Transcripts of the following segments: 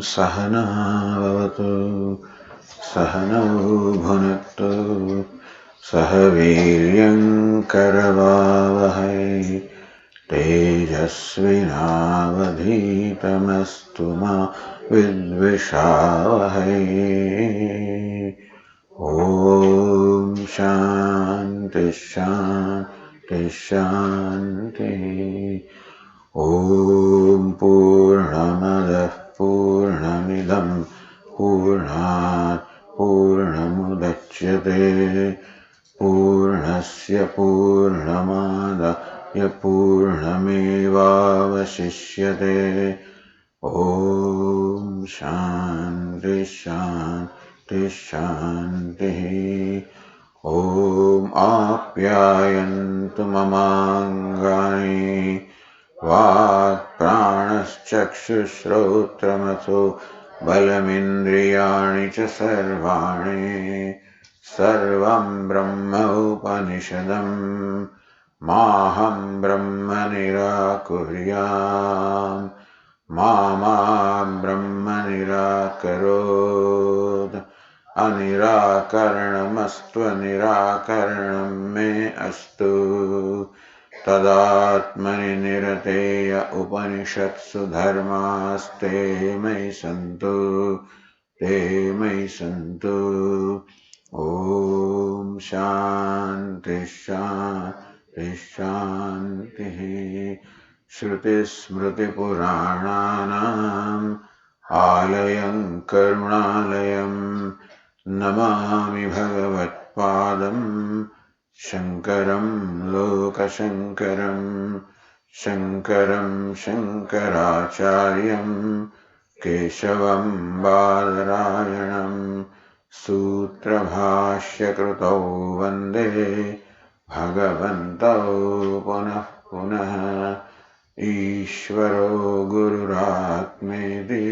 सहना भवतु सहनौ भुनक्तु सह वीर्यं करवावहै तेजस्विनावधीतमस्तु मा विद्विषावहै। ॐ शान्ति शान्ति शान्तिः। ॐ पूर्णमदः पूर्णमिदं पूर्णात् पूर्णमुदच्यते पूर्णस्य पूर्णमादाय पूर्णमेवावशिष्यते। ॐ शान्ति शान्ति शान्तिः। ॐ आप्यायन्तु ममाङ्गानि वाक्प्राणश्चक्षुश्रोत्रमथो बलमिन्द्रियाणि च सर्वाणि सर्वं ब्रह्म उपनिषदं माहं ब्रह्म निराकुर्याम् मा ब्रह्म निराकरोत्। अनिराकरणमस्त्वनिराकरणं मे अस्तु। तदात्मनि निरतेय उपनिषत्सु धर्मास्ते मयि सन्तु ते मयि सन्तु। ॐ शान्ति शान्ति शान्तिः। श्रुतिस्मृतिपुराणानाम् आलयं करुणालयं नमामि भगवत्पादं शङ्करं लोकशङ्करं शङ्करं शङ्कराचार्यं केशवं बादरायणं सूत्रभाष्यकृतौ वन्दे भगवन्तौ पुनः पुनः। ईश्वरो गुरुरात्मेति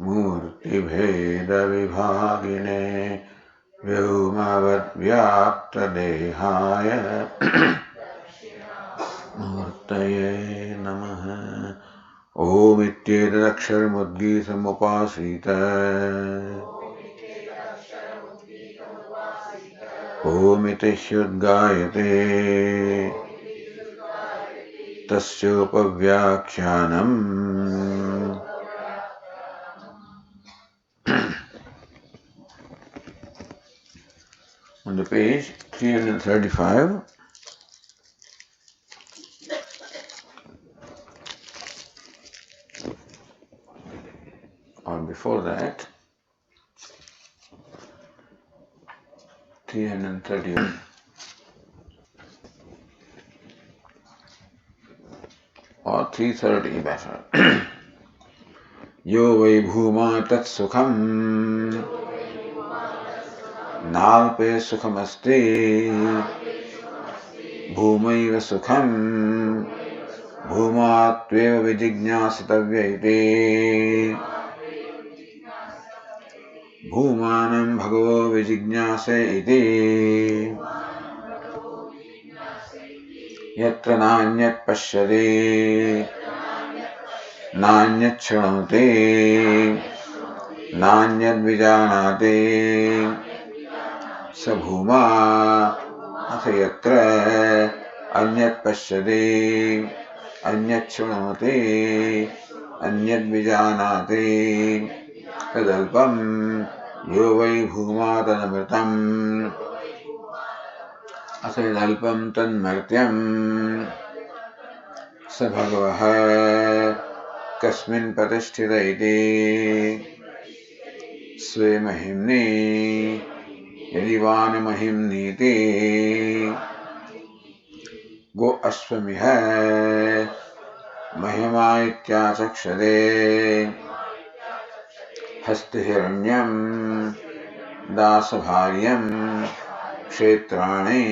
मूर्तिभेदविभागिने व्योमवद्व्याप्तदेहाय मूर्तये नमः। ॐ इत्येतदक्षरमुद्गीतमुपासीत ॐ इति ह्युद्गायते तस्योपव्याख्यानम् on the page 335. Or before that, 331. Or 330 better. Yo vai bhuma tat sukham nalpe sukhamasti bhumaiva sukham bhumatveva vijignyasitavya iti bhumanam bhagavo vijignyase iti yatra nanyat pashyati nanyat shranoti nanyat vijanati स भूमा अथ यत्र अन्यत् पश्यति अन्यत् शृणोति अन्यत् विजानाति तदल्पं यो वै भूमा तदमृतम् अथ यदल्पं तन्मर्त्यं स भगवः कस्मिन् प्रतिष्ठित इति स्वे महिम्नि यदिवान महिम्नीति गो अश्वमिह महिमा इत्याचक्षते हस्तिहिरण्यं दासभार्यं क्षेत्राणि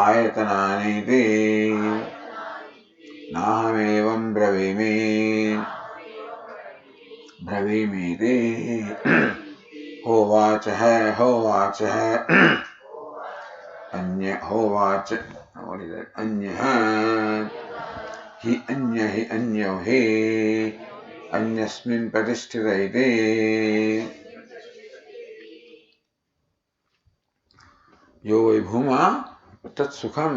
आयतनानीति नाहमेवं ब्रवीमीति होवाच अन्य होवाच अन्यः हि अन्यो हि अन्यस्मिन् प्रतिष्ठित इति यो वै भूमा तत्सुखम.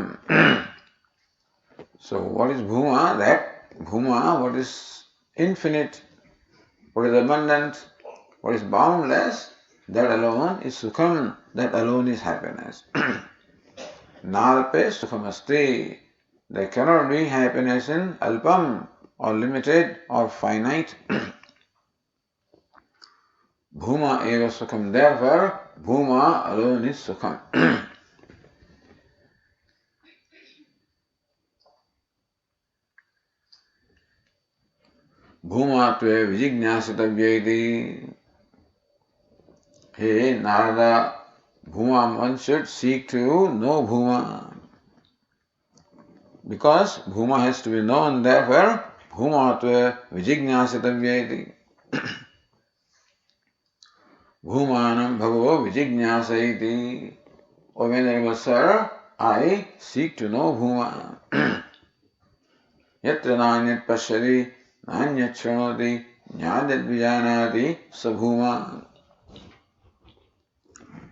So what is bhuma? That bhuma, what is infinite, what is abundant, what is boundless, that alone is sukham, that alone is happiness. Nalpe sukhamasti. There cannot be happiness in alpam, or limited, or finite. Bhuma eva sukham. Therefore, bhuma alone is sukham. Bhuma tve vijignyasitavya iti. Hey Narada, bhuma, one should seek to know bhuma. Because bhuma has to be known, therefore, bhuma tve vijignyasitavya iti. Bhumanam bhavo vijignyasa iti. O Venerable Sir, I seek to know bhuma. Yatra nanyat pashyati, nanyat shranoti, jnanyat vijanati, sabhuma.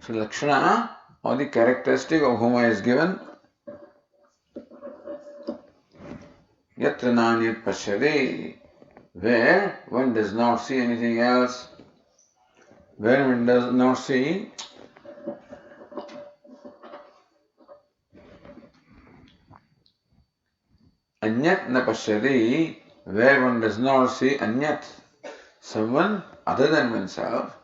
So Lakshana, or the characteristic of bhuma is given. Yatra nanyat pashyati, where one does not see anything else, where one does not see anyat na pashyati, where one does not see anyat, someone other than oneself.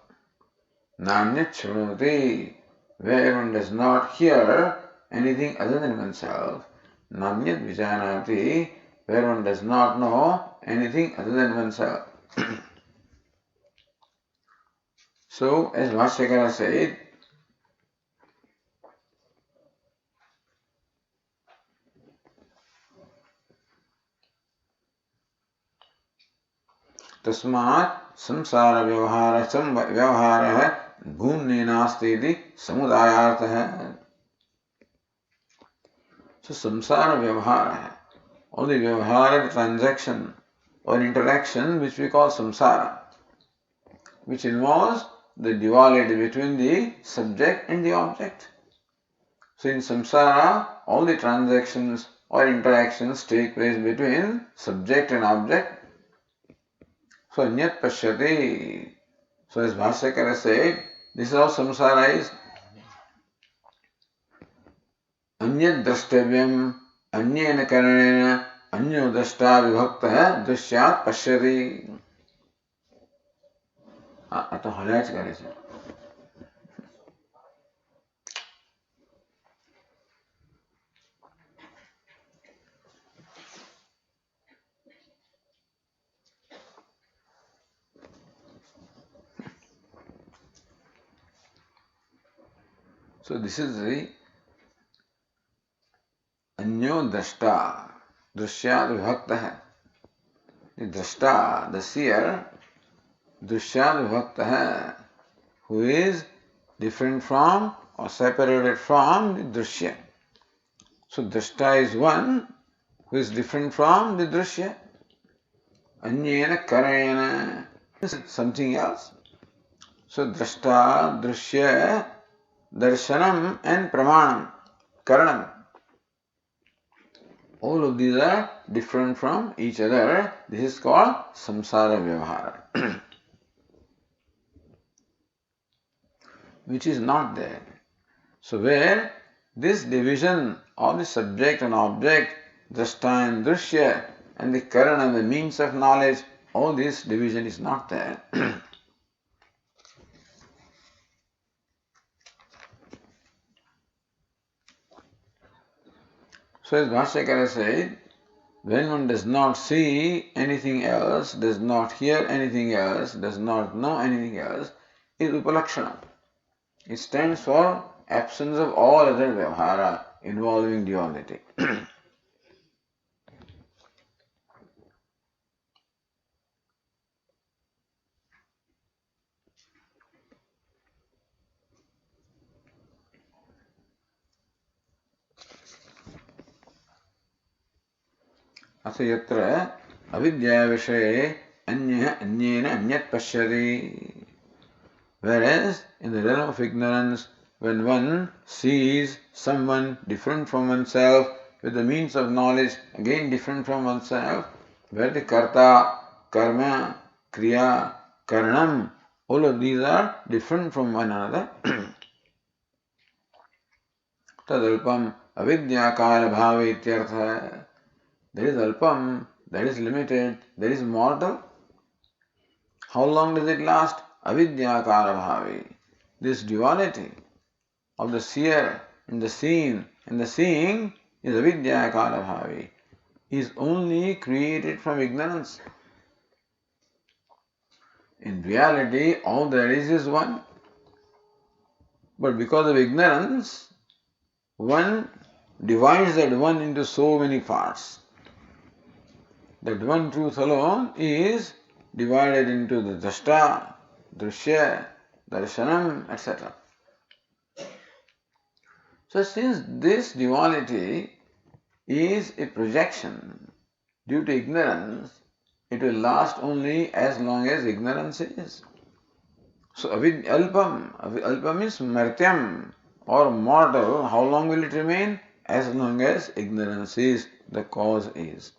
Nanyat shranoti, where one does not hear anything other than oneself. Nanyat vijanati, where one does not know anything other than oneself. So, as Vashyakara said, तस्मात् संसार व्यवहारः भूम्नि नास्ति इति समुदायार्थः. So samsara vyavahara, all the vyavahara, the transaction or interaction which we call samsara, which involves the duality between the subject and the object. So in samsara, all the transactions or interactions take place between subject and object. So anyat pashyati. So as Bhashyakara said, this is how samsara is. Anyat drashtavyam, anyena karanena, anyo drashta vibhaktah drishyat pashyati. आता highlights करायचं. So this is the Anyo Drashta, Drishyat Vibhaktah. The Drashta, the seer, Drishyat Vibhaktah, who is different from or separated from the Drishya. So Drashta is one who is different from the Drishya. Anyena Karayena is something else. So Drashta, Drishya, Darshanam and Pramanam, Karanam. All of these are different from each other. This is called samsara vyavahara, which is not there. So where this division of the subject and object, drashta and drishya, and the karana, the means of knowledge, all this division is not there. So as Bhashyakara said, when one does not see anything else, does not hear anything else, does not know anything else, is upalakshana. It stands for absence of all other vyavahara involving duality. अथ यत्र अविद्या विषये anyena anyat pashyati. Whereas in the realm of ignorance, when one sees someone different from oneself with the means of knowledge again different from oneself, where the karta, karma, kriya, karanam, all of these are different from one another. Tadalpam avidyakala bhava ityartha. There is alpam, that is limited, there is mortal. How long does it last? Avidyakala bhavi. This duality of the seer and the seen and the seeing is avidyakala bhavi, is only created from ignorance. In reality, all there is one. But because of ignorance, one divides that one into so many parts. That one truth alone is divided into the drashta, drishya, darshanam, etc. So since this duality is a projection due to ignorance, it will last only as long as ignorance is. So alpam is martyam or mortal. How long will it remain? As long as ignorance is, the cause is.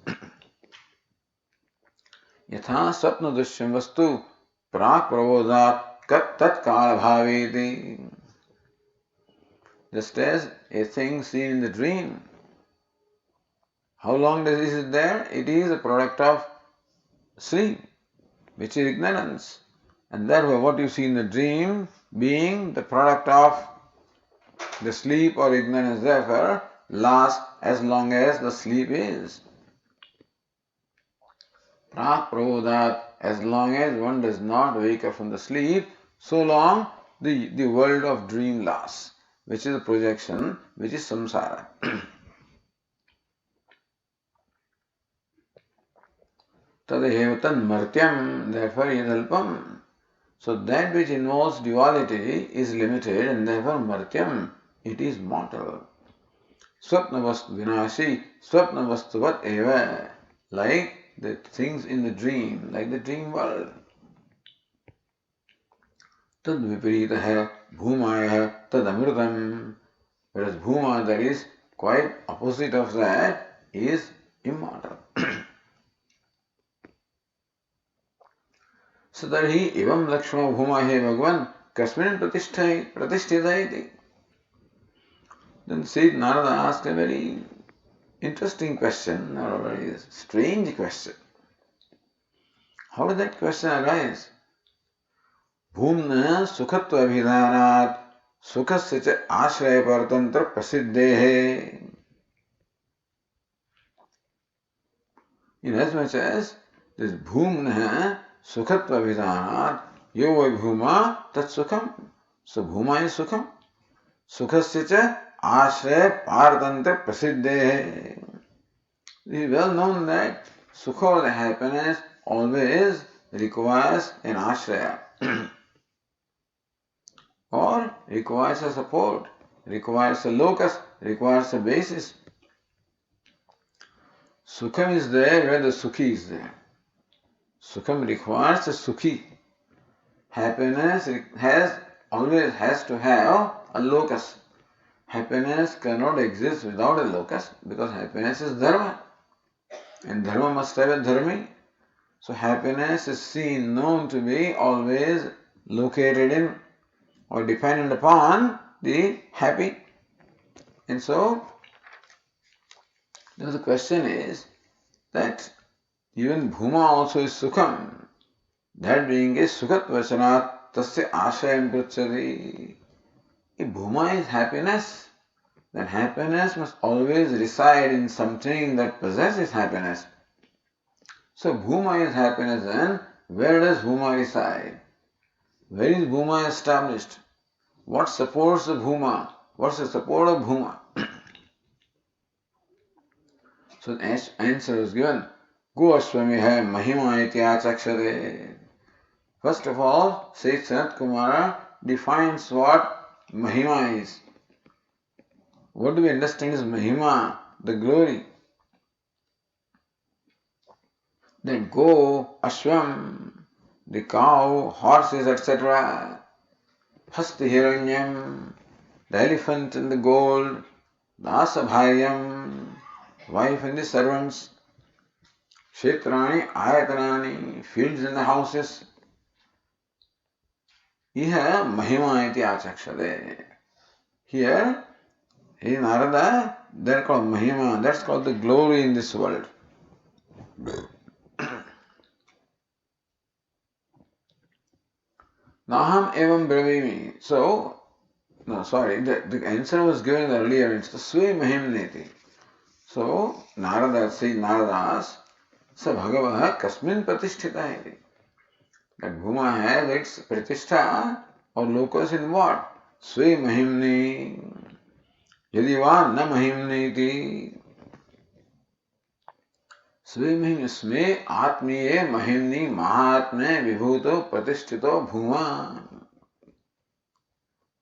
Yatha swapna dushyam vastu prak pravodhat tat kala bhaveti. Just as a thing seen in the dream. How long is it there? It is a product of sleep, which is ignorance. And therefore what you see in the dream being the product of the sleep or ignorance, therefore lasts as long as the sleep is. Prak pravodhat, as long as one does not wake up from the sleep, so long the world of dream lasts, which is a projection, which is samsara. Tadahevatan martyam, therefore yadalpam. So that which involves duality is limited and therefore martyam, it is mortal. Swapnavastu vinashi, swapnavastuvat eva, like the things in the dream, like the dream world. Tad viparitaha bhumaya tad amritam. Whereas bhuma, that is quite opposite of that, is immortal. Sadarhi evam lakshma bhuma he bhagwan kasmin pratishtita iti. Then Sayyid Narada asked a very interesting question, or a very strange question. How did that question arise? Bhumna sukhatva abhidhanat sukhasya cha ashraya paratantra prasiddehe. Inasmuch as this bhumna sukhatva abhidhanat yo vai bhuma tat sukham. So bhuma is sukham. Sukhasya cha ashraya paratantra prasiddehe. It is well known that sukha or the happiness always requires an ashraya. Or requires a support, requires a locus, requires a basis. Sukham is there where the sukhi is there. Sukham requires a sukhi. Happiness always has to have a locus. Happiness cannot exist without a locus because happiness is dharma. And dharma must have a dharmi. So happiness is seen, known to be always located in or dependent upon the happy. And so, the question is that even bhuma also is sukham. That being is sukhat vachanat tasya ashayam prachati. If bhuma is happiness, then happiness must always reside in something that possesses happiness. So bhuma is happiness, then where does bhuma reside? Where is bhuma established? What supports the bhuma? What's the support of bhuma? So the answer is given. Go Swami hai mahima iti achakshate. First of all, Sayyid Sanat Kumara defines what mahima is. What do we understand is mahima, the glory? Then go, ashwam, the cow, horses, etc. Hasti hiranyam, the elephant and the gold, dasabharyam, wife and the servants, kshetrani, ayatanani, fields and the houses. Iha mahima iti achakshade. Here, in Narada, they're called mahima, that's called the glory in this world. Naham evam bravimi. So, no, sorry, the answer was given earlier, it's the Swe Mahimneti. So, Narada says, Narada asks, Sa Bhagavaha Kasmin Pratisthita iti. That Bhuma has its Pratishtha or locus in what? Swe Mahimni. Yadi va na Mahimneti. Swe Mahimni Sme Atmiye Mahimni Mahatme Vibhuto Pratisthito Bhuma.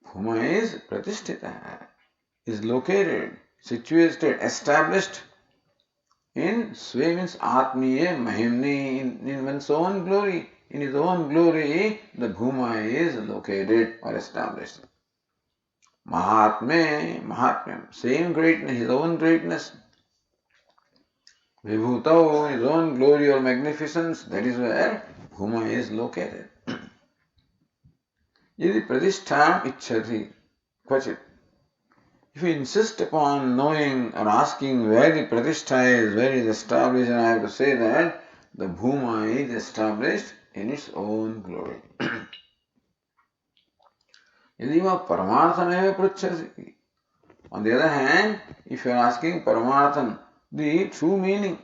Bhuma is Pratisthita, is located, situated, established in Swe means Atmiye Mahimni, in one's own glory. In his own glory, the Bhuma is located or established. Mahatmyam, same greatness, his own greatness. Vibhuto, his own glory or magnificence, that is where Bhuma is located. Yadi pradishtham ichchati, kvachit. If you insist upon knowing or asking where the pratishtha is, where it is established, and I have to say that the Bhuma is established in its own glory. Yadiva paramarthameva pruchasi. On the other hand, if you are asking paramartham, the true meaning,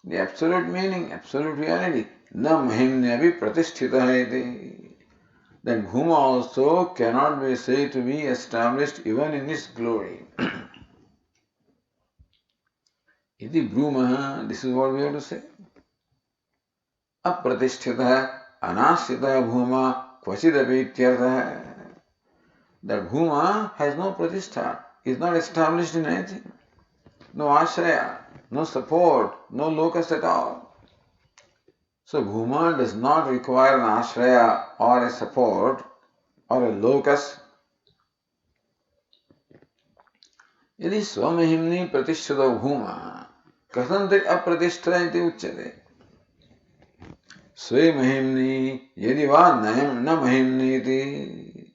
the absolute meaning, absolute reality, na mahimnyavi pratisthita iti. Then Bhuma also cannot be said to be established even in its glory. Iti Bruma, this is what we have to say. Apratisthita, anasthita Bhuma, kvasidapi ityartha. That Bhuma has no pratishtha, is not established in anything. No ashraya, no support, no locus at all. So Bhuma does not require an ashraya or a support or a locus. Yadi swamahimni pratishthato Bhuma, kasantit apratishtha iti uchyate. Swe mahimni yadi va na mahimni iti.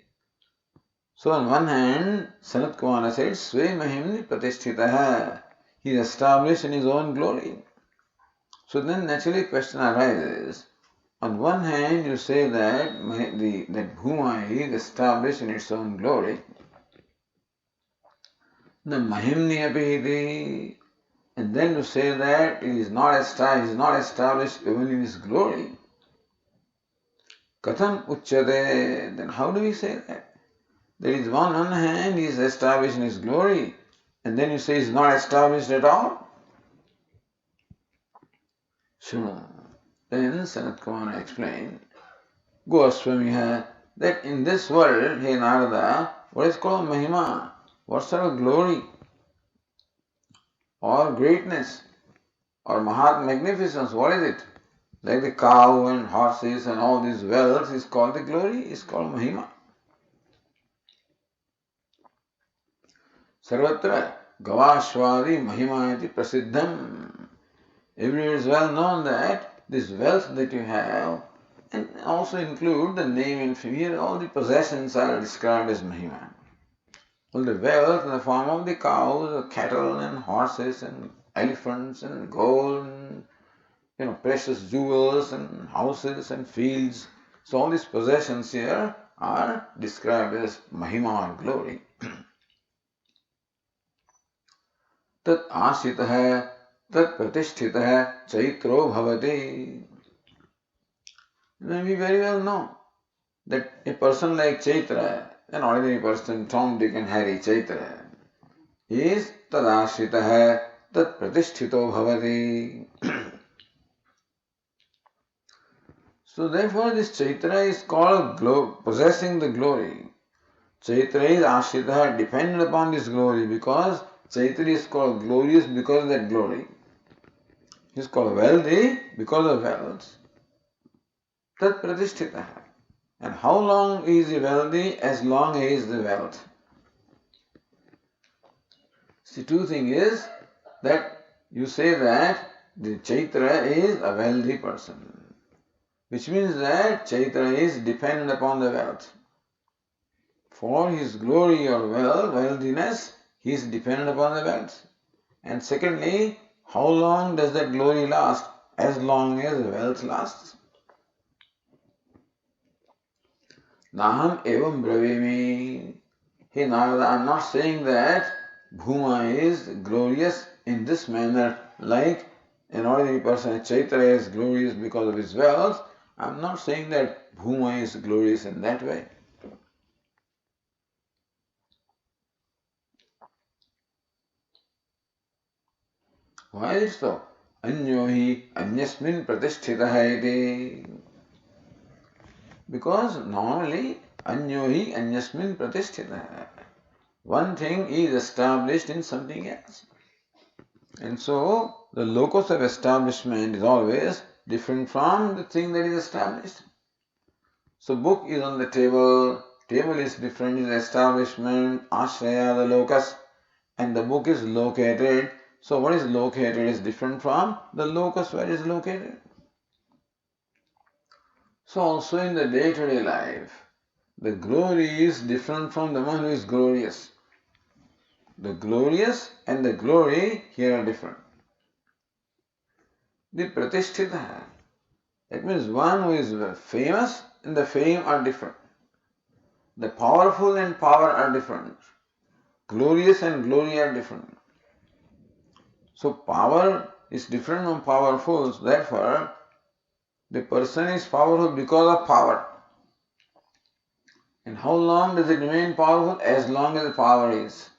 So on one hand, Sanat Kumara said, Swe mahimni pratisthitaha. He is established in his own glory. So then naturally a question arises. On one hand, you say that that Bhuma is established in its own glory. The Mahimni apihiti. And then you say that it is not established even in its glory. Katham uchyate. Then how do we say that? There is one hand he is established in his glory, and then you say he is not established at all. So then Sanat Kumara explained, Go Swami, that in this world, hey Narada, what is called Mahima? What sort of glory or greatness or Mahat magnificence? What is it? Like the cow and horses and all these wealth is called the glory, is called Mahima. Sarvatra Gavashwadi Mahima iti prasiddham. Everywhere is well known that this wealth that you have, and also include the name and here all the possessions are described as Mahima. All the wealth in the form of the cows, cattle and horses and elephants and gold and precious jewels and houses and fields. So all these possessions here are described as Mahima or glory. Tat ashitah tat pratisthitah chaitro bhavati. Then we very well know that a person like Chaitra, an ordinary person, Tom, Dick and Harry, Chaitra, is tad ashitah tat pratisthito bhavati. So therefore this Chaitra is called possessing the glory. Chaitra is ashitah, dependent upon this glory, because Chaitra is called glorious because of that glory. He is called wealthy because of wealth. Tat pratisthitah. And how long is he wealthy? As long as he is the wealth. See, two things is that you say that the Chaitra is a wealthy person, which means that Chaitra is dependent upon the wealth. For his glory or wealthiness, he is dependent upon the wealth. And secondly, how long does that glory last? As long as the wealth lasts. Naham evam bravimi. Hey Narada, I am not saying that Bhuma is glorious in this manner, like an ordinary person, Chaitra is glorious because of his wealth. I am not saying that Bhuma is glorious in that way. Why is it so? Anyo hi anyasmin pratisthitah iti. Because normally, anyo hi anyasmin pratisthitah. One thing is established in something else. And so, the locus of establishment is always different from the thing that is established. So, book is on the table is different, is establishment, ashraya, the locus, and the book is located. So, what is located is different from the locus where it is located. So, also in the day-to-day life, the glory is different from the one who is glorious. The glorious and the glory here are different. The pratisthita, that means one who is famous and the fame are different. The powerful and power are different. Glorious and glory are different. So power is different from powerful. Therefore, the person is powerful because of power. And how long does it remain powerful? As long as the power is.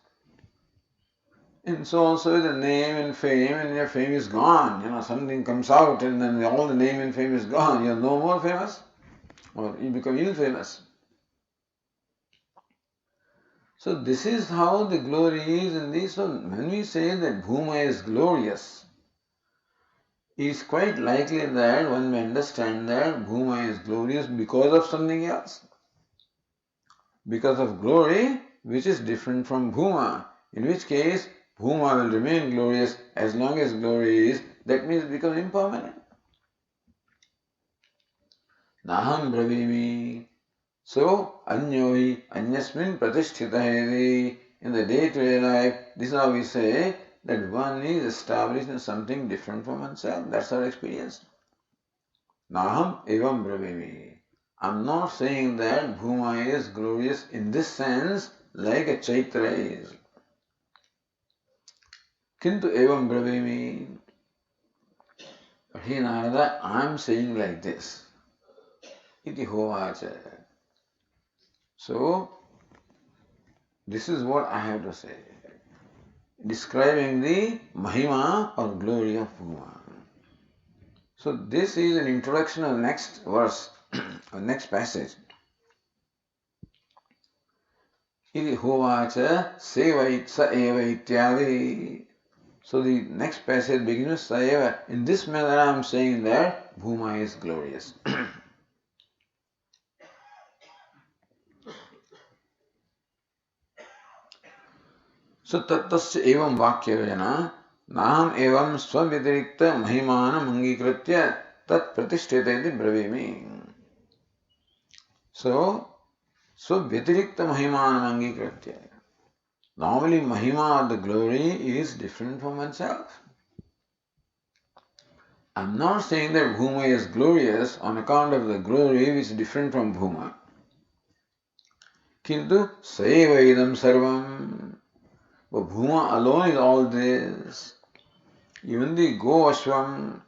And so also the name and fame, and your fame is gone. Something comes out and then all the name and fame is gone. You're no more famous, or you become ill-famous. So this is how the glory is in this. So when we say that Bhuma is glorious, it is quite likely that one may understand that Bhuma is glorious because of something else. Because of glory, which is different from Bhuma. In which case, Bhuma will remain glorious as long as glory is. That means it becomes impermanent. Naham bravimi. So, anyo hi anyasmin pratisthitah. In the day-to-day life, this is how we say that one is established in something different from oneself. That's our experience. Naham evam bravimi. I'm not saying that Bhuma is glorious in this sense like a Chaitra is. Kintu evam bravimi. But hey Narada, I'm saying like this. Iti hovacha. So, this is what I have to say. Describing the Mahima or glory of Bhuma. So, this is an introduction of the next verse, or next passage. Iti hovacha sevait sa eva ityadi. So the next passage begins with sa eva. In this manner I am saying that Bhuma is glorious. So tattasya evam vakyavena naham evam swavidirikta mahimanam angikritya tat pratishteta iti bravimi. So swavidirikta mahimanam angikritya. Normally Mahima, the glory, is different from oneself. I am not saying that Bhuma is glorious on account of the glory which is different from Bhuma. Kintu saeva idam sarvam. But Bhuma alone is all this. Even the Go-Ashvam,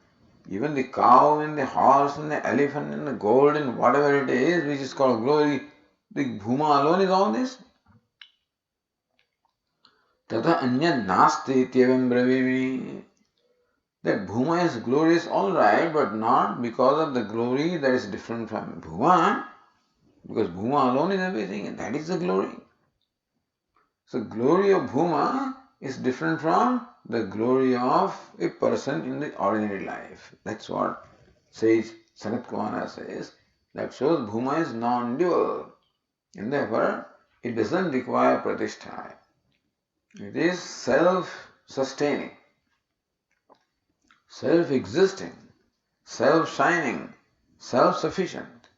even the cow and the horse and the elephant and the gold and whatever it is which is called glory, the Bhuma alone is all this. Tata anyad nasti ityevam bravimi. That Bhuma is glorious, all right, but not because of the glory that is different from Bhuma, because Bhuma alone is everything, and that is the glory. So, glory of Bhuma is different from the glory of a person in the ordinary life. That's what says Sanat Kumara says. That shows Bhuma is non-dual. And therefore, it doesn't require pratishtha. It is self-sustaining, self-existing, self-shining, self-sufficient.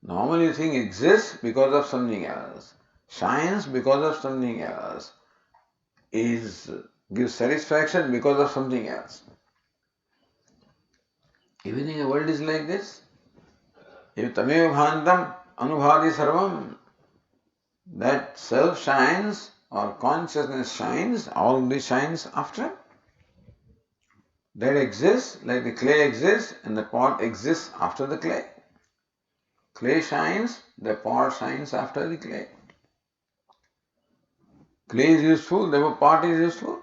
Normally, thing exists because of something else, shines because of something else, gives satisfaction because of something else. Everything in the world is like this. If tameva bhantam anubhati sarvam, that self shines or consciousness shines, all this shines after. That exists like the clay exists and the pot exists after the clay. Clay shines, the pot shines after the clay. Clay is useful, therefore pot is useful.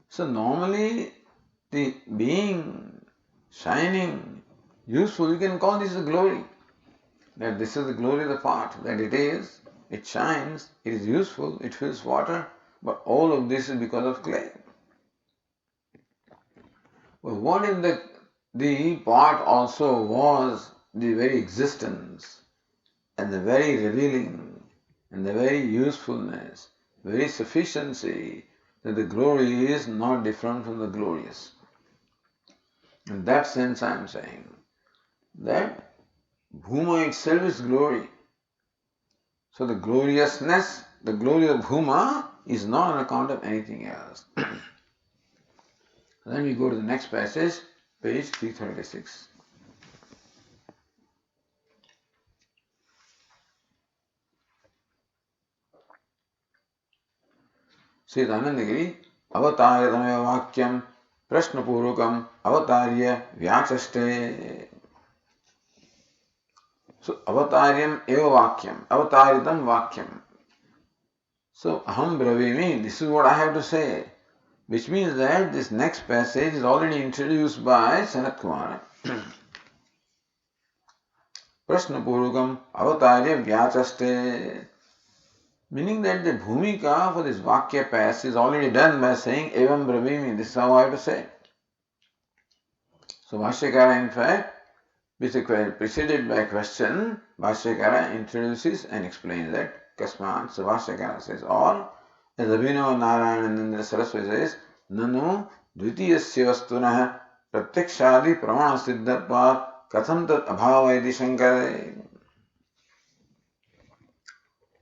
So normally the being shining, useful, you can call this a glory. That this is the glory of the pot, that it shines, it is useful, it fills water, but all of this is because of clay. But what if the pot also was the very existence and the very revealing and the very usefulness, very sufficiency, that the glory is not different from the glorious. In that sense I am saying that Bhuma itself is glory. So the gloriousness, the glory of Bhuma is not on account of anything else. Then we go to the next passage, page 336. Sri Anandagiri, Avataryatameva Vakyam, Prashnapurukam, Avatarya Vyachaste. So, Avataryam eva Vakyam, Avataritam Vakyam. So, Aham Bravimi, this is what I have to say. Which means that this next passage is already introduced by Sanat Kumara. Prashnapurukam, Avatarya Vyachaste. Meaning that the bhumika for this Vakya passage is already done by saying Evam Bravimi. This is how I have to say. So Bhashyakara in fact, preceded by a question, Bhashyakara introduces and explains that Kasmat. So Bhashyakara says, or as Abhinava Narayanananda Saraswati says, Nanu Dvitiyasya Vastunah Pratyakshadi Pramana Siddhatvat Katham Tat Abhavaiti Shankare.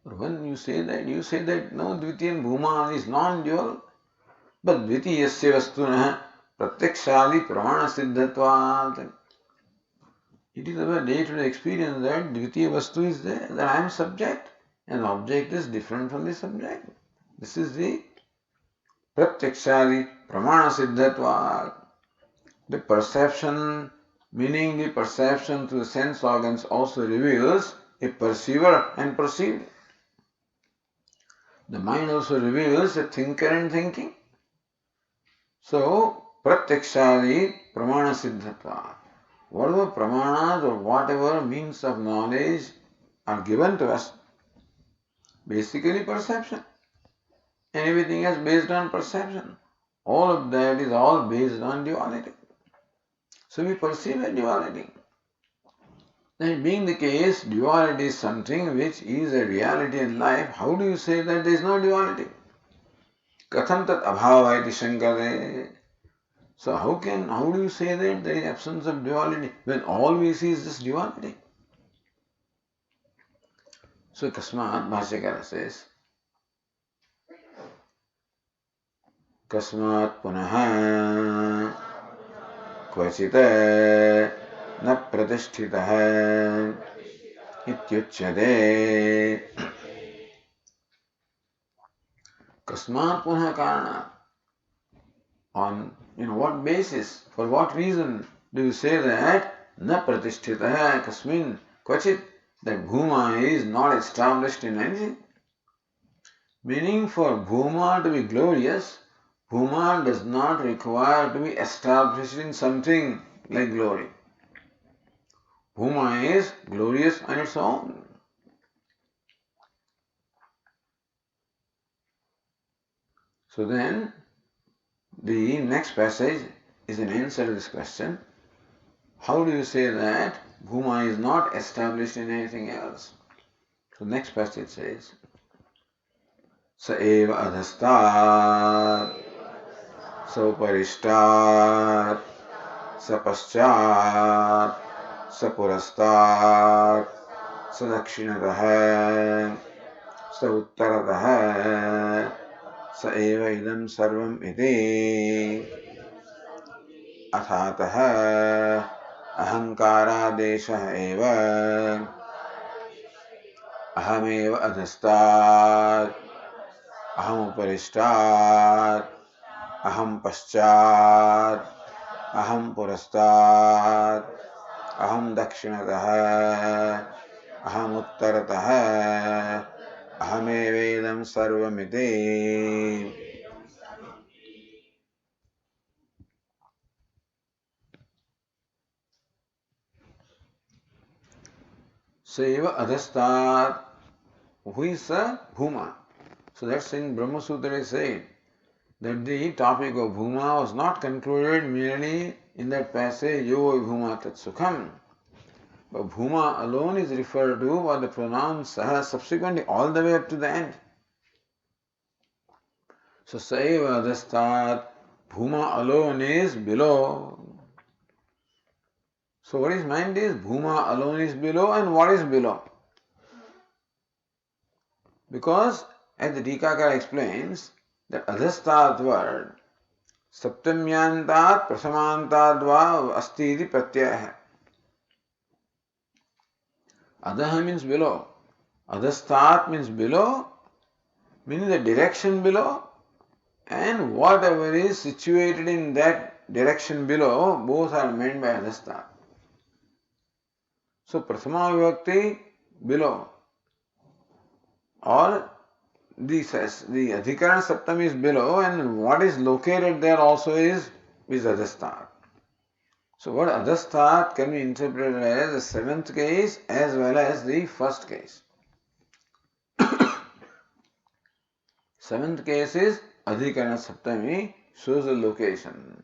When you say that no, Dvitiyan Bhuma is non-dual, but Dvitiyasya Vastunah Pratyakshadi Pramana Siddhatvat. It is our day-to-day experience that Dvitiya Vastu is there, that I am subject, and the object is different from the subject. This is the Pratyakshadi Pramana Siddhatvat. The perception, meaning the perception through the sense organs, also reveals a perceiver and perceived. The mind also reveals a thinker and thinking. So, Pratyakshadi Pramana Siddhatva. Whatever pramanas or whatever means of knowledge are given to us, basically perception. And everything is based on perception. All of that is all based on duality. So we perceive a duality. That being the case, duality is something which is a reality in life. How do you say that there is no duality? Katham tat abhavaiti shankare. So how do you say that there is absence of duality when all we see is just duality? So Kasmat Bhashyakara says, Kasmat punaha kvachita na pratishtitaha ityuchyate. Kasmat punaha karana. On what basis, for what reason do you say that na pratishtitaha kasmin kvachit, that Bhuma is not established in anything? Meaning for Bhuma to be glorious, Bhuma does not require to be established in something like glory. Bhuma is glorious on its own. So then, the next passage is an answer to this question. How do you say that Bhuma is not established in anything else? So next passage says, Sa eva adhastat, sa uparishtat, sa paschat, sa purastat, sa dakshinatah, sa uttaratah, sa eva idam sarvam iti, athatah ahankaradeshah eva, ahameva adhastat, aham uparishtat, aham paschat, aham purastat, aham dakshinatah, aham uttaratah, ahamevedam sarvamiti. Seva adhastat, who is Bhuma? So that's in Brahma Sutra said that the topic of Bhuma was not concluded merely in that passage, Yo Bhuma Tat Sukham. But Bhuma alone is referred to by the pronoun Saha subsequently all the way up to the end. So Saiva Adhastat, Bhuma alone is below. So what is meant is Bhuma alone is below, and what is below? Because as the Tikakara explains, that Adhastat word, Saptamyantat Prasamantat asti iti pratyaya. Adha means below. Adhastat means below, meaning the direction below, and whatever is situated in that direction below, both are meant by adhastat. So Prathama Vibhakti below, or the Adhikaran Saptam is below, and what is located there also is adhastat. So what adhastat can be interpreted as the seventh case as well as the first case. Seventh case is Adhikarana Saptami, shows the location.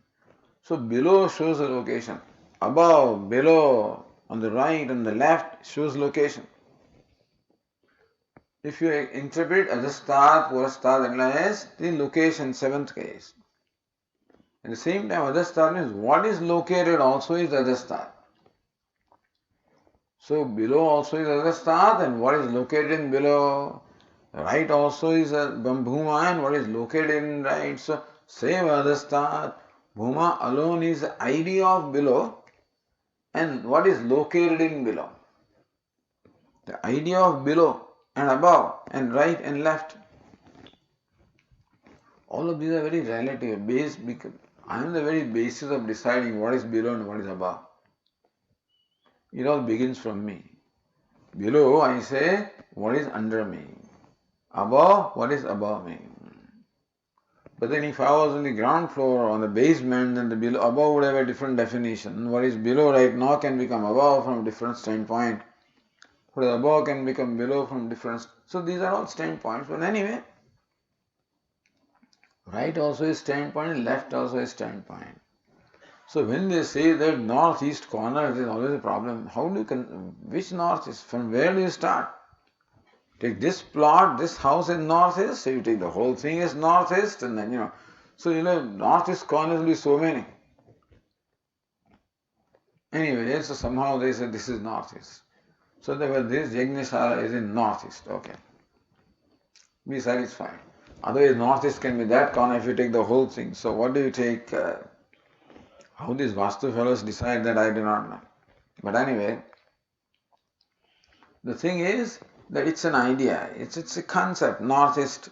So below shows the location. Above, below, on the right, on the left shows location. If you interpret Adhastat, Purastat as the location, seventh case. At the same time, Adhastat means what is located also is Adhastat. So below also is Adhastat, and what is located in below. Right also is Bhuma, and what is located in right. So same Adhastat, Bhuma alone is the idea of below, and what is located in below. The idea of below and above and right and left. All of these are very relative. Because I am the very basis of deciding what is below and what is above. It all begins from me. Below I say what is under me. Above, what is above me. But then if I was on the ground floor or on the basement, then the below, above would have a different definition. What is below right now can become above from a different standpoint. What is above can become below from different. So these are all standpoints. But anyway, right also is standpoint, left also is standpoint. So when they say that northeast corner, there is always a problem. How do you which northeast? From where do you start? Take this plot, this house is northeast, so you take the whole thing as northeast, and then so northeast corners will be so many. Anyway, so somehow they said this is northeast. So this Yajnashala is in northeast, okay. Be satisfied. Otherwise northeast can be that corner if you take the whole thing. So what do you take? How these Vastu fellows decide that I do not know. But anyway, the thing is that it's an idea, it's a concept, northeast,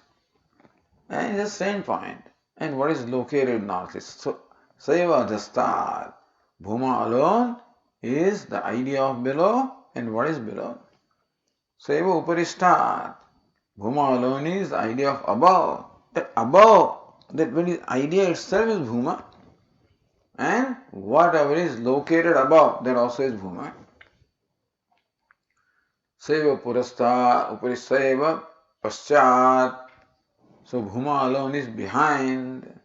and it's a standpoint. And what is located northeast? So, Saiva Adhastat, Bhuma alone is the idea of below, and what is below? Saiva Uparishtat, Bhuma alone is the idea of above. That very idea itself is Bhuma, and whatever is located above, that also is Bhuma. Saiva Purastat, Uparisaiva Paschat, So Bhuma alone is behind,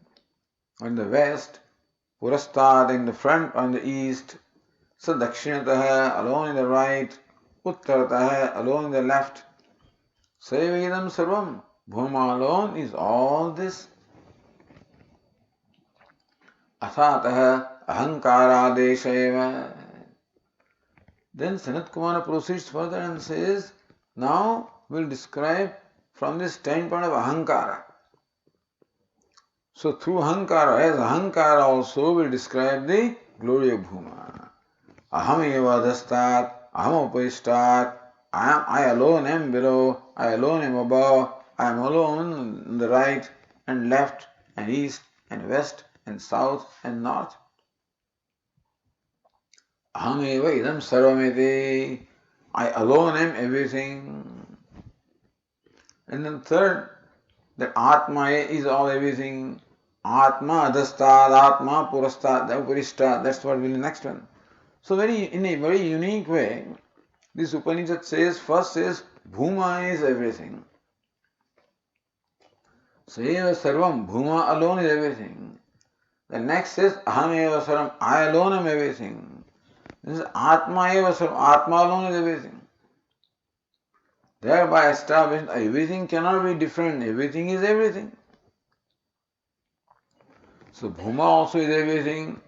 on the west, Purastad in the front, on the east, so Dakshinataha alone in the right, Uttarataha alone in the left. Sevedam Sarvam, Bhuma alone is all this. Athataha Ahankaradeshayava. Then Sanat Kumara proceeds further and says, now we'll describe from the standpoint of Ahankara. So through Ahankara, as Ahankara also will describe the glory of Bhuma. Aham eva adhastat, aham upayishtat, I alone am below, I alone am above, I am alone on the right and left and east and west and south and north. Aham eva idam sarvamiti, I alone am everything. And then third, that Atma is all everything. Atma adhastat, Atma purastat, uparishtat, that's what will be the next one. So in a very unique way, this Upanishad says, first says, Bhuma is everything. Sayeva sarvam, Bhuma alone is everything. The next says, Aham eva sarvam, I alone am everything. This is Atma eva sarvam, Atma alone is everything. Thereby established, everything cannot be different, everything is everything. So Bhuma also is everything,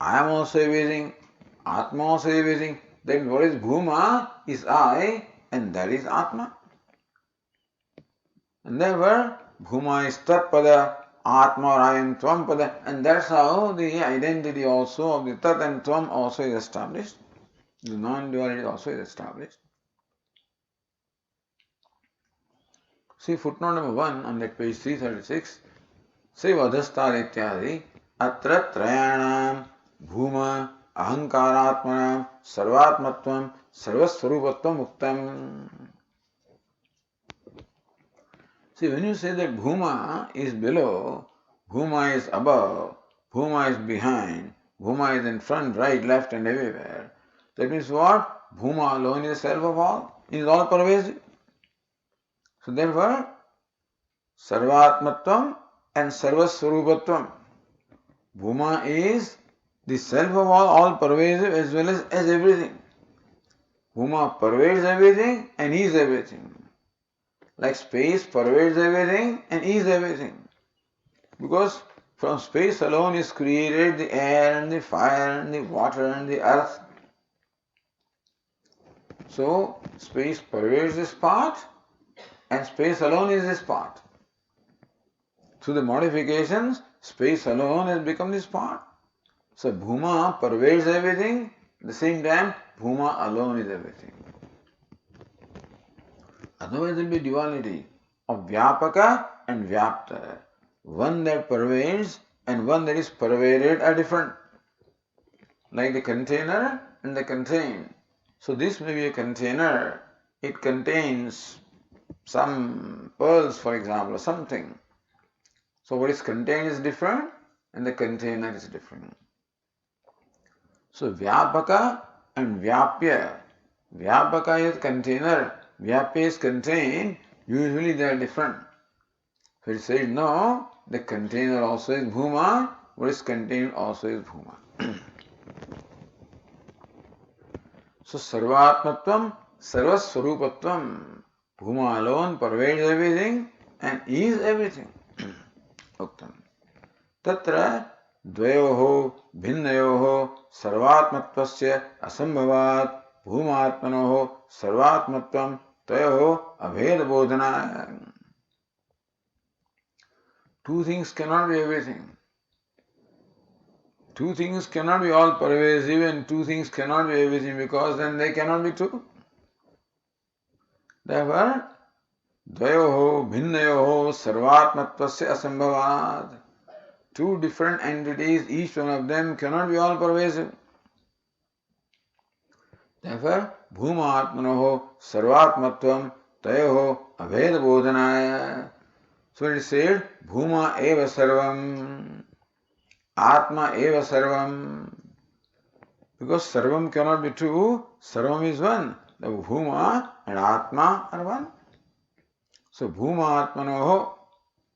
I am also everything, Atma also everything. Then what is Bhuma is I, and that is Atma. And therefore, Bhuma is Tat Pada, Atma or I am Tvam Pada, and that's how the identity also of the Tat and Tvam also is established. The non-duality also is established. See footnote number 1 on that page 336. Say Vadhastar Ityadi, Atra Trayanam Bhuma Ahankaratmanam Sarvatmatvam Sarvaswarupatvam Uktam. See, when you say that Bhuma is below, Bhuma is above, Bhuma is behind, Bhuma is in front, right, left and everywhere, that means what? Bhuma alone is the self of all, it is all pervasive. So therefore, Sarvatmatvam and Sarvaswarupatvam. Bhuma is the self of all pervasive as well as everything. Bhuma pervades everything and is everything. Like space pervades everything and is everything. Because from space alone is created the air and the fire and the water and the earth. So space pervades this part and space alone is this part. Through the modifications, space alone has become this part. So Bhuma pervades everything, at the same time Bhuma alone is everything. Otherwise there will be duality of Vyapaka and Vyapta. One that pervades and one that is pervaded are different. Like the container and the contained. So this may be a container, it contains some pearls for example or something. So what is contained is different and the container is different. So Vyapaka and Vyapya. Vyapaka is container, Vyapya is contained, usually they are different. So it said no, the container also is Bhuma, what is contained also is Bhuma. So Sarvatmatvam, Sarvaswarupatvam. Bhuma alone pervades everything and is everything. Uktam. Tatra dvayoho bhinnayoho sarvatmatvasya asambhavat bhumatmanoho sarvatmatvam tayoho abheda bodhana. Two things cannot be everything. Two things cannot be all pervasive and two things cannot be everything because then they cannot be two. Therefore, dvayoho bhinnayoho sarvatmatvasya asambhavat. Two different entities, each one of them cannot be all pervasive. Therefore, bhuma atmanoho sarvatmatvam tayoho abheda bodhanaya. So it is said, bhuma eva sarvam, atma eva sarvam. Because sarvam cannot be two, sarvam is one. The bhuma and atma are one. So bhuma atmanoho,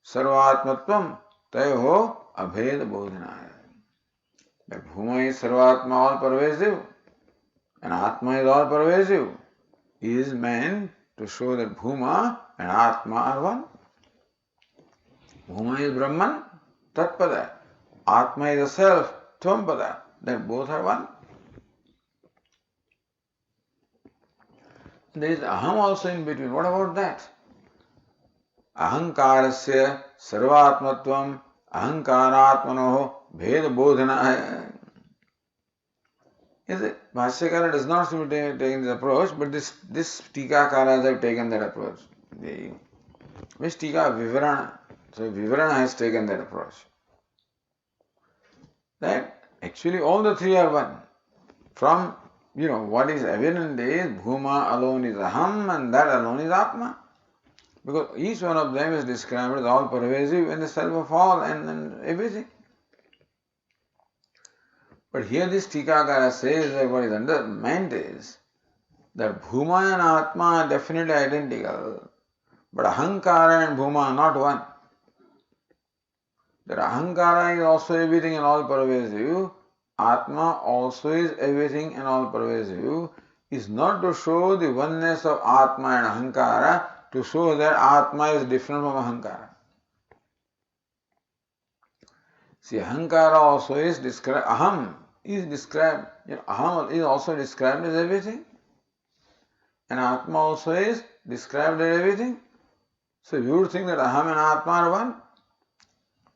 sarvatmatvam tayoho abhed bodhanaya. That Bhuma is Sarvatma, all pervasive, and Atma is all pervasive, is meant to show that Bhuma and Atma are one. Bhuma is Brahman, Tatpada. Atma is the self, Tvam-pada. That both are one. There is Aham also in between. What about that? Ahankarasya sarvatmatvam ahankaratmanoho bheda bodhana. Yes, Bhashyakara does not seem to be taking this approach, but this Tikakaras have taken that approach. Which Tika? Vivarana. So Vivarana has taken that approach. That actually all the three are one. From, what is evident is Bhuma alone is Aham and that alone is Atma. Because each one of them is described as all pervasive and the self of all and everything. But here this Tikakara says that what is meant is that Bhuma and Atma are definitely identical, but Ahankara and Bhuma are not one. That Ahankara is also everything and all pervasive, Atma also is everything and all pervasive, is not to show the oneness of Atma and Ahankara, to show that Atma is different from Ahankara. See, Ahankara also is described, Aham is described, Aham is also described as everything, and Atma also is described as everything. So you would think that Aham and Atma are one.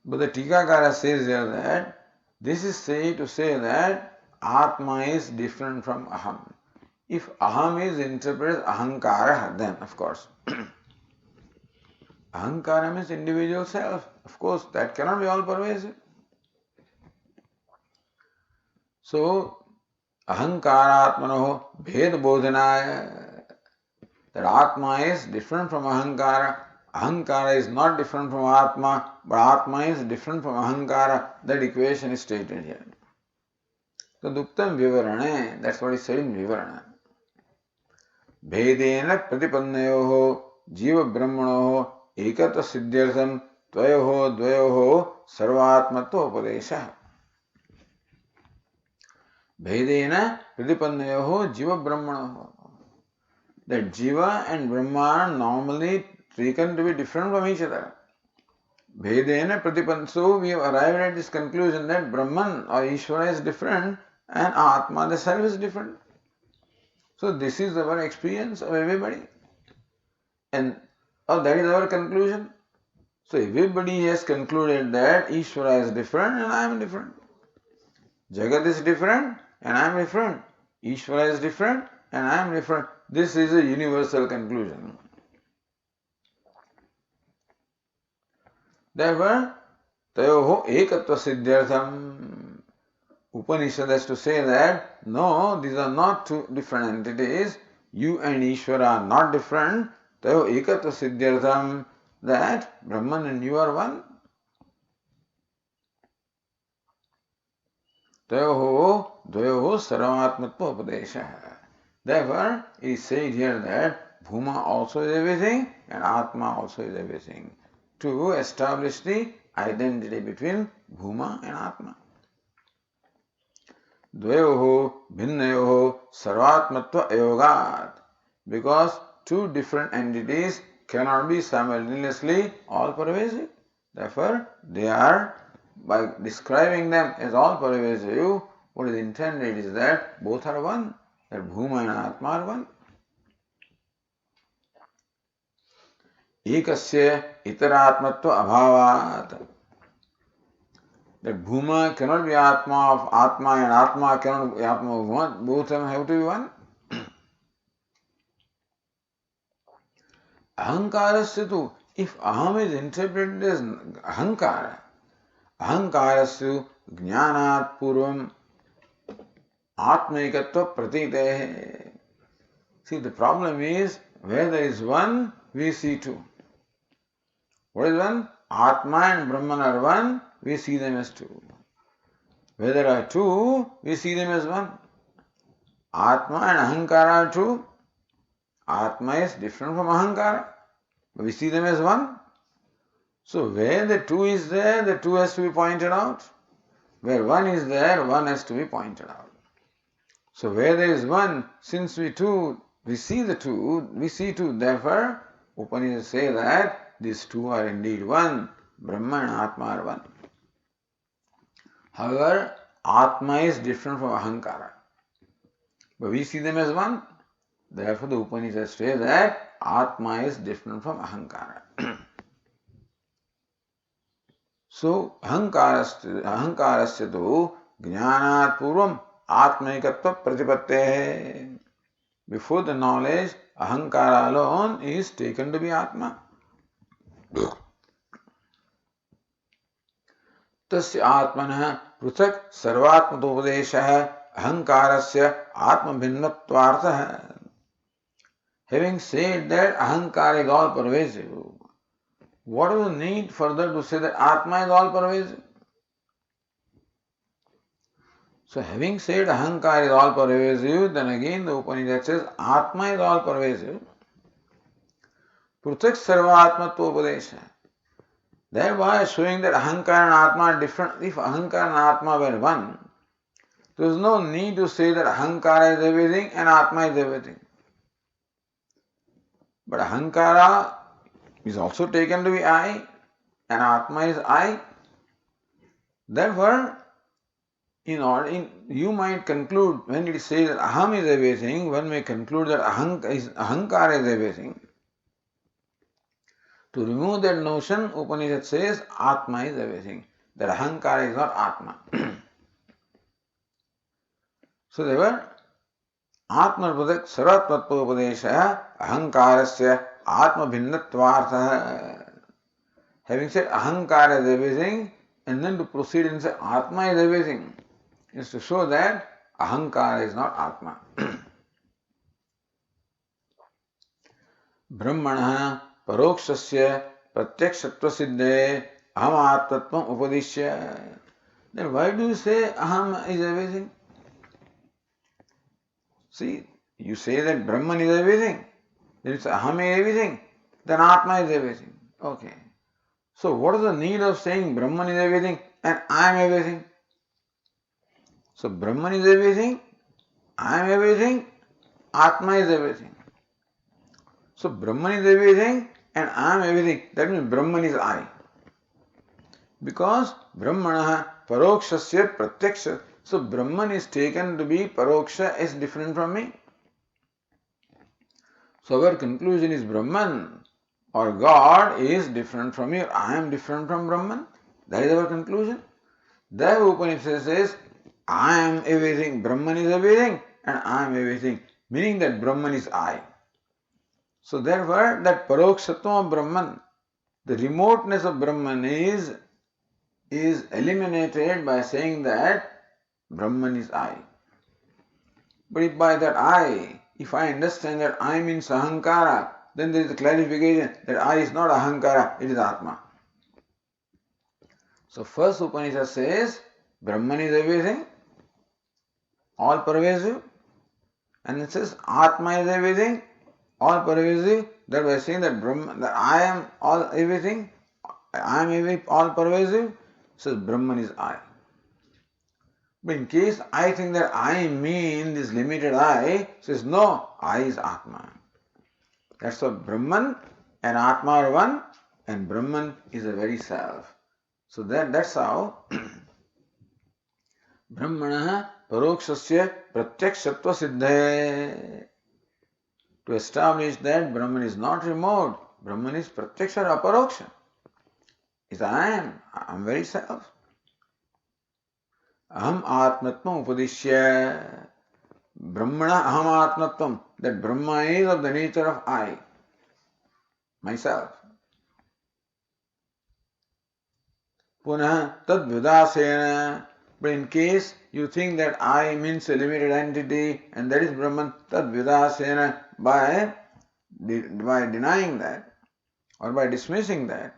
But the Tikakara says here that this is to say that Atma is different from Aham. If Aham is interpreted as Ahankara, then of course Ahankara means individual self. Of course, that cannot be all pervasive. So, Ahankaratmanoho bhed bodhanaya, that Atma is different from Ahankara. Ahankara is not different from Atma, but Atma is different from Ahankara. That equation is stated here. So, Duktam Vivarane, that's what is said in Vivarana. Bhedena pratipannayoho jiva brahmanoho ekatva siddhyartham tvayoho dvayoho sarvatmatva upadesha. Bhedena pratipannayoho jiva brahmanoho. That jiva and brahma are normally taken to be different from each other. Bhedena pratipanna. So we have arrived at this conclusion that Brahman or Ishvara is different and Atma, the self, is different. So this is our experience of everybody. And that is our conclusion. So everybody has concluded that Ishvara is different and I am different. Jagat is different and I am different. Ishvara is different and I am different. This is a universal conclusion. Therefore, tayoho ekatva siddhyartham. Upanishad has to say that, no, these are not two different entities. You and Ishvara are not different. Tayoho ekatva siddhyartham, that Brahman and you are one. Tayoho dvayoho sarvatmatva upadesha. Therefore, it is said here that Bhuma also is everything and Atma also is everything, to establish the identity between Bhuma and Atma. Dvayoho bhinnayoho sarvatmatva ayogat. Because two different entities cannot be simultaneously all pervasive. Therefore, they are, by describing them as all pervasive, what is intended is that both are one, that Bhuma and Atma are one. Ekasya itaratmatva abhavat. That Bhuma cannot be Atma of Atma and Atma cannot be Atma of one. Both of them have to be one. Ahankarasya tu, if Aham is interpreted as Ahankara, Ahankarasya jnanat purvam atmaikatva pratitehe. See, the problem is, where there is one, we see two. What is one? Atma and Brahman are one, we see them as two. Where there are two, we see them as one. Atma and Ahankara are two. Atma is different from Ahankara, but we see them as one. So where the two is there, the two has to be pointed out. Where one is there, one has to be pointed out. So where there is one, since we see two, therefore Upanishads say that these two are indeed one, Brahma and Atma are one. However, Atma is different from Ahankara. But we see them as one. Therefore the Upanishads say that Atma is different from Ahankara. So Ahankarasya tu jnanat purvam atmaikatva pratipattehe. Before the knowledge, Ahankara alone is taken to be Atma. Tasya atmanah pruthak sarvatmatopodeshah ahankarasya atmabhinnatvartah. Having said that Ahankara is all pervasive, what is the need further to say that Atma is all pervasive? So having said Ahankara is all pervasive, then again the Upanishad says Atma is all pervasive. Pruthak sarvatmatvopadesha. Thereby showing that Ahankara and Atma are different. If Ahankara and Atma were one, there is no need to say that Ahankara is everything and Atma is everything. But Ahankara is also taken to be I and Atma is I. Therefore, you might conclude when it says that Aham is everything, one may conclude that Ahankara is everything. To remove that notion, Upanishad says Atma is everything. That Ahankara is not Atma. So therefore, Atma Pruthak Sarvatmatvopadesha Ahankarasya Atma Bhinnatvartha. Having said Ahankara is everything, and then to proceed and say Atma is everything, is to show that Ahankara is not Atma. Brahmana parokshasya pratyakshatva siddhe aham atmatvam upadishya. Then why do you say Aham is everything? See, you say that Brahman is everything, then it's Aham is everything, then Atma is everything. Okay. So what is the need of saying Brahman is everything and I am everything? So Brahman is everything, I am everything, Atma is everything. So Brahman is everything and I am everything. That means Brahman is I. Because Brahmana parokshasya pratyaksha. So Brahman is taken to be paroksha is different from me. So our conclusion is Brahman or God is different from me or I am different from Brahman. That is our conclusion. The Upanishad says I am everything, Brahman is everything and I am everything. Meaning that Brahman is I. So therefore that parokshatva of Brahman, the remoteness of Brahman is eliminated by saying that Brahman is I. But if by that if I understand that I means Ahankara, then there is a clarification that I is not Ahankara, it is Atma. So first Upanishad says Brahman is everything, all pervasive, and it says Atma is everything, all pervasive. That by saying that that I am all everything, I am all pervasive, says Brahman is I. But in case I think that I mean this limited I, says no, I is Atma. That's why Brahman and Atma are one, and Brahman is the very self. So that's how Brahmana parokshasya pratyakshatva siddhe. To establish that Brahman is not remote, Brahman is pratyaksha or aparoksha. Is I am very self. Aham atmatvam upadishya. Brahmana aham atmatvam. That Brahma is of the nature of I, myself. Punah tad vidasena. But in case you think that I means a limited entity and that is Brahman, tad vidasena, by denying that or by dismissing that,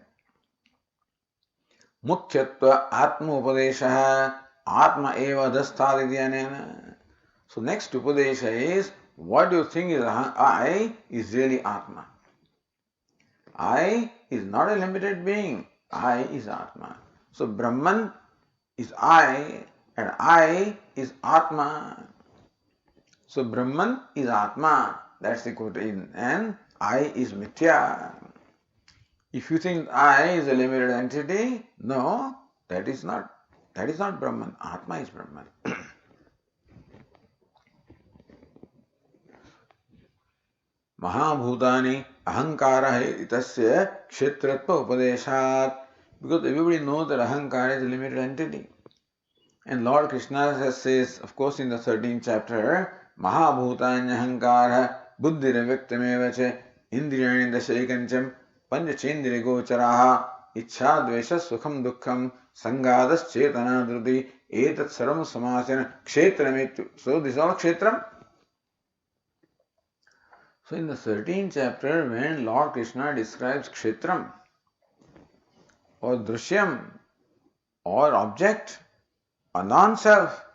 mukhyatva atma upadesha atma eva dastadidyanena. So next upadesha is, what do you think is I is really Atma. I is not a limited being. I is Atma. So Brahman is I and I is Atma. So Brahman is Atma. That's the quotation. And I is Mithya. If you think I is a limited entity, no, that is not Brahman. Atma is Brahman. Mahabhutani ahankara itasya kshetratva upadeshat. Because everybody knows that ahankara is a limited entity. And Lord Krishna says, of course, in the 13th chapter, Mahabhutanya ahankara buddhiravyaktamevache indriyani dashaikancam panchachendriya gocharaha ichha dvesha sukham dukkham sangadas chetana druti etat sarvam samasena kshetrametu. So this is all kshetram. So in the 13th chapter, when Lord Krishna describes kshetram or drishyam or object or non-self,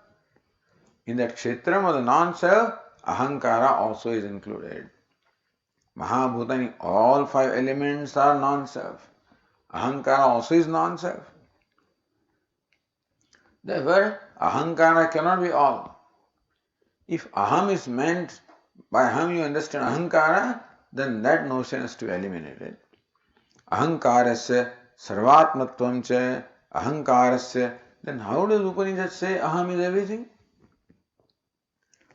in that kshetram or the non-self, ahankara also is included. Mahabhutani, all 5 elements are non-self. Ahankara also is non-self. Therefore, ahankara cannot be all. If aham is meant, by aham you understand ahankara, then that notion is to be eliminated. Ahankarasya sarvatmatvam cha ahankarasya. Then how does Upanishad say aham is everything?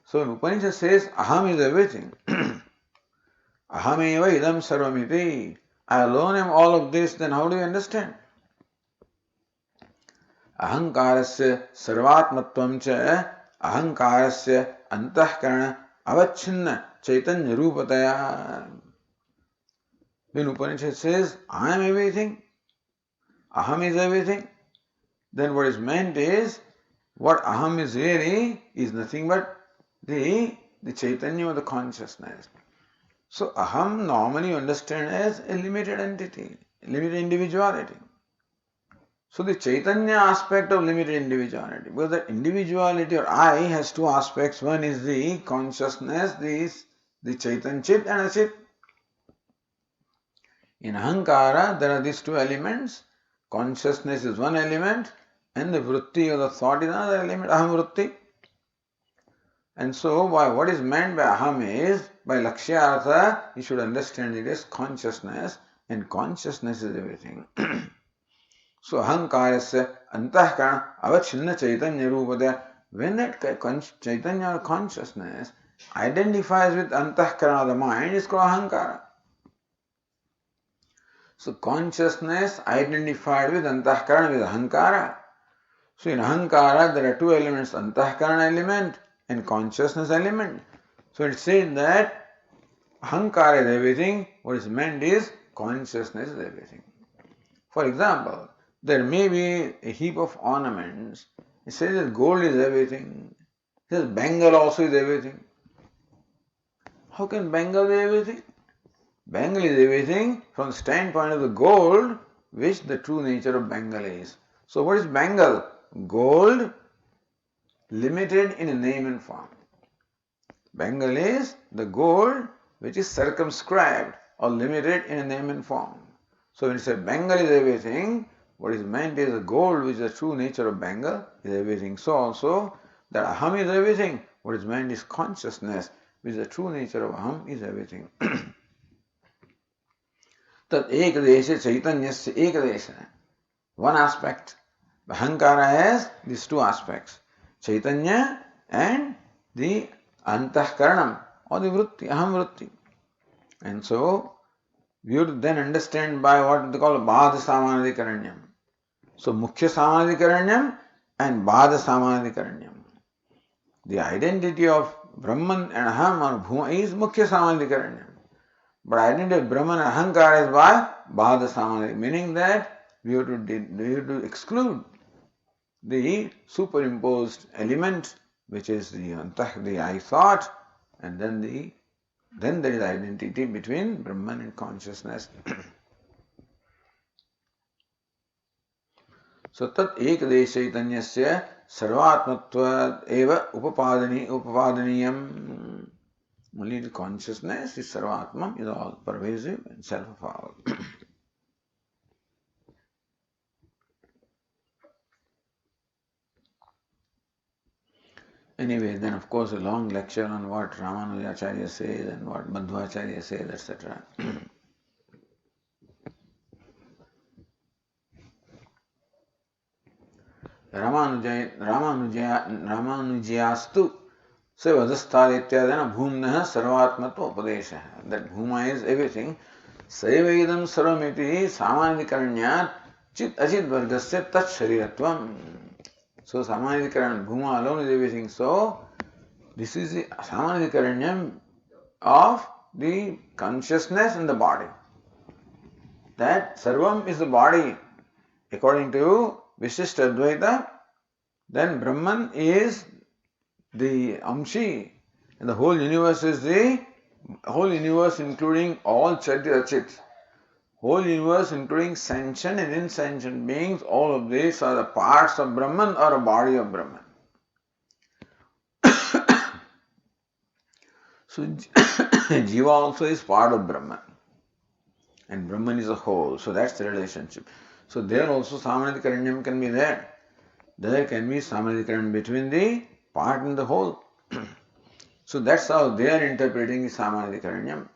So Upanishad says aham is everything. Ahameva idam sarvamiti. I alone am all of this, then how do you understand? Ahankarasya sarvatmatvam cha ahankarasya antahkarana avachinna chaitanya rupataya. When Upanishad says I am everything, aham is everything, then what is meant is, what aham is really is nothing but the chaitanya or the consciousness. So aham normally you understand as a limited entity, limited individuality. So the chaitanya aspect of limited individuality, because the individuality or I has 2 aspects. One is the consciousness, the chaitanya chit and achit. In ahankara there are these 2 elements. Consciousness is one element and the vritti or the thought is another element, aham vritti. And so what is meant by aham is, by lakshyartha, you should understand it as consciousness, and consciousness is everything. So ahankarasya antahkarana avachinna chaitanya rupataya. When that chaitanya or consciousness identifies with antahkarana, the mind, is called ahankara. So consciousness identified with antahkarana, with ahankara. So in ahankara there are 2 elements, antahkarana element and consciousness element. So it said that ahankara is everything, what is meant is consciousness is everything. For example, there may be a heap of ornaments. It says that gold is everything. It says Bengal also is everything. How can Bengal be everything? Bengal is everything from the standpoint of the gold, which the true nature of Bengal is. So what is Bengal? Gold limited in a name and form. Bengal is the gold which is circumscribed or limited in a name and form. So when it says Bengal is everything, what is meant is the gold which is the true nature of Bengal is everything. So also that aham is everything, what is meant is consciousness which is the true nature of aham is everything. Tat ekadesha chaitanyasya ekadesha. One aspect. Ahankara has these 2 aspects. Chaitanya and the antahkaranam or the vritti, aham vritti. And so we have to then understand by what they call bhada samanadikaranyam. So mukhya samanadikaranyam and bhada samanadikaranyam. The identity of Brahman and aham or bhuma is mukhya samanadikaranyam. But identity of Brahman and ahankara is by bhada samanadikaranyam, meaning that we have to exclude the superimposed element, which is the I thought, and then there is identity between Brahman and consciousness. So tat ekadesha chaitanyasya sarvatmatva eva upapadaniyam. Only the consciousness is sarvatma, is all pervasive and self of all. Anyway, then of course a long lecture on what Ramanujacharya says and what Madhvacharya says, etc. Ramanujayastu Sevadastad ityadena bhumnaha sarvatmatva upadesha. That bhuma is everything. Saivedam sarvamiti samanidikarañyat chit ajit vargasya tat shariratvam. So samanidikaran, bhuma alone is everything. So this is the samanidikaranam of the consciousness in the body. That sarvam is the body. According to Vishishta Advaita, then Brahman is the Amshi, and the whole universe is the whole universe including all Chaitya Chits. Whole universe including sentient and insentient beings, all of these are the parts of Brahman or a body of Brahman. So Jiva also is part of Brahman. And Brahman is a whole. So that's the relationship. So there also Samanidhikaranyam can be there. There can be Samanidhikaran between the part and the whole. So that's how they are interpreting the Samanidhikaranyam.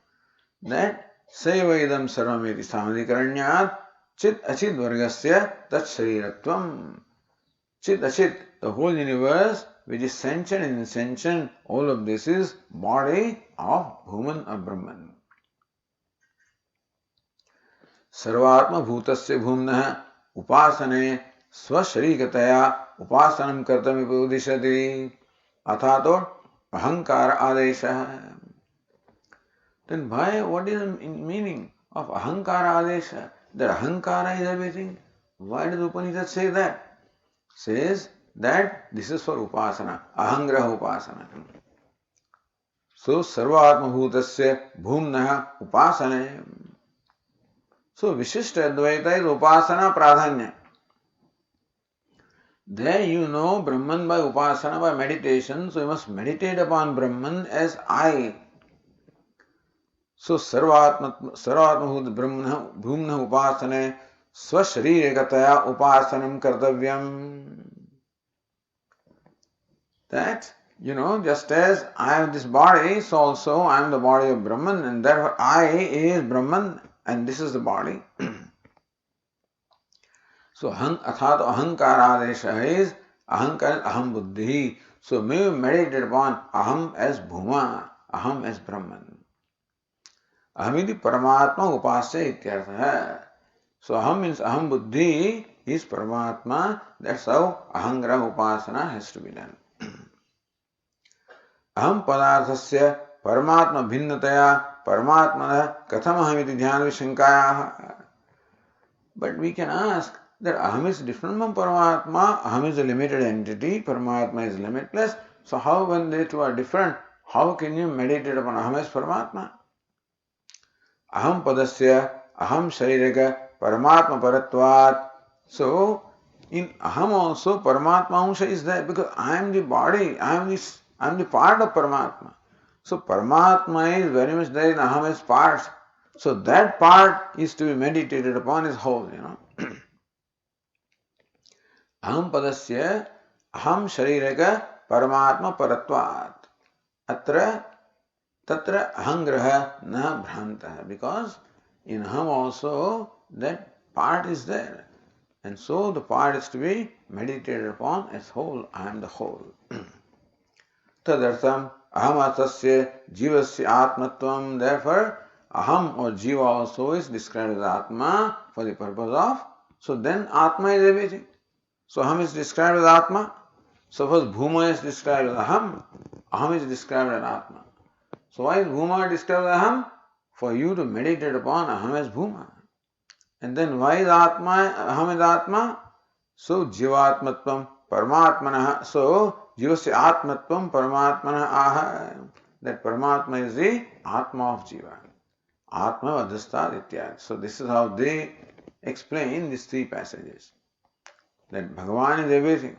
That Saivaidam Sarvamiti Samanidhikaranyat Chit Achit Vargasya Tat Shariratvam. Chit Achit, the whole universe which is sentient and insentient, all of this is body of Bhuman or Brahman. Sarvatma Bhutasya Bhumna Upasane Swasharikataya Upasanam Kartami Udishati Athato Ahankara Adesha. Then why? What is the meaning of Ahankara Adesha? That Ahankara is everything. Why does Upanishad say that? Says that this is for Upasana, Ahangraha Upasana. So Sarvatma Bhutasya Bhumna Upasane. So Vishishta Advaita is Upasana Pradhanya. There you know Brahman by Upasana, by meditation. So you must meditate upon Brahman as I. So Sarvatma Bhumna Upasane Swasharirikataya Upasanam Kartavyam. That, just as I have this body, so also I am the body of Brahman, and therefore I is Brahman, and this is the body. So Athato Ahankaradesha is Ahankar Aham Buddhi. So may we meditate upon Aham as Bhuma, Aham as Brahman. Ahamiti Paramatma Upasya Ityartha. So Aham means Aham Buddhi is Paramatma. That's how Ahangraha Upasana has to be done. Aham Padarthasya Paramatma Bhinnataya Paramatmana Katham Ahamiti Dhyana Vishankaya. But we can ask that Aham is different from Paramatma. Aham is a limited entity. Paramatma is limitless. So how, when they two are different, how can you meditate upon Aham as Paramatma? Aham Padasya Aham Sharirika Paramatma Paratvat. So in Aham also Paramatma Amsha is there, because I am the body, I am the part of Paramatma. So Paramatma is very much there in Aham as parts. So that part is to be meditated upon as whole, Aham Padasya Aham Sharirika Paramatma Paratvat. Atra Tatra Ahangraha Na Bhrantah. Because in Aham also that part is there. And so the part is to be meditated upon as whole. I am the whole. Tadartham Aham Atasya Jivasya Atmatvam. Therefore, Aham or Jiva also is described as Atma for the purpose of. So then Atma is everything. So Aham is described as Atma. Suppose Bhuma is described as Aham. Aham is described as Atma. So why is Bhuma described as Aham? For you to meditate upon Aham as Bhuma. And then why is Atma, Aham is Atma? So Jivatmatvam Paramatmana. So Jivasya Atmatvam Paramatmana Aha. That Paramatma is the Atma of Jiva. Atma Vadhastad Ityad. So this is how they explain these three passages. That Bhagavan is everything.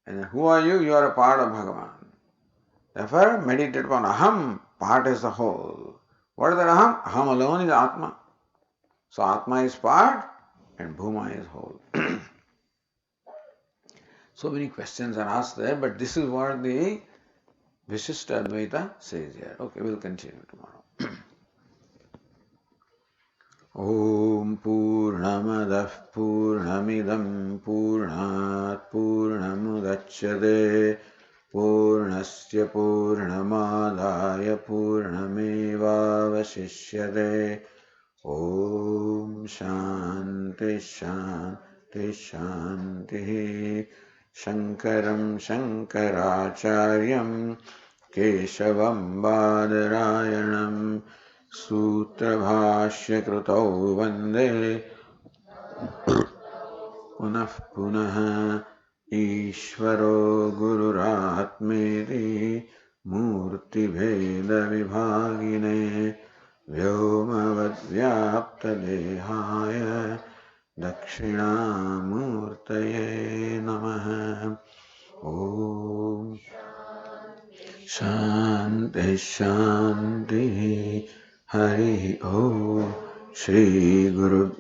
And who are you? You are a part of Bhagavan. Therefore, meditate upon Aham, part as a whole. What is that Aham? Aham alone is Atma. So Atma is part and Bhuma is whole. So many questions are asked there, but this is what the Vishishta Advaita says here. Okay, we'll continue tomorrow. Om Purnamadah Purnamidam Purnat Purnamudachyate Purnasya Purnamadaya Purnamevavashishyate. Om Shanti Shanti Shanti. Shankaram Shankaracharyam Keshavam Badarayanam Sutrabhashya Krutau Vande Punah Punah Ishvaro Gururatmeti Murti Bheda Vibhagine Vyomavad Vyapta Dehaya Dakshinamurtaye Namaha. Om Shanti Shanti. Hari Om. Shri Guru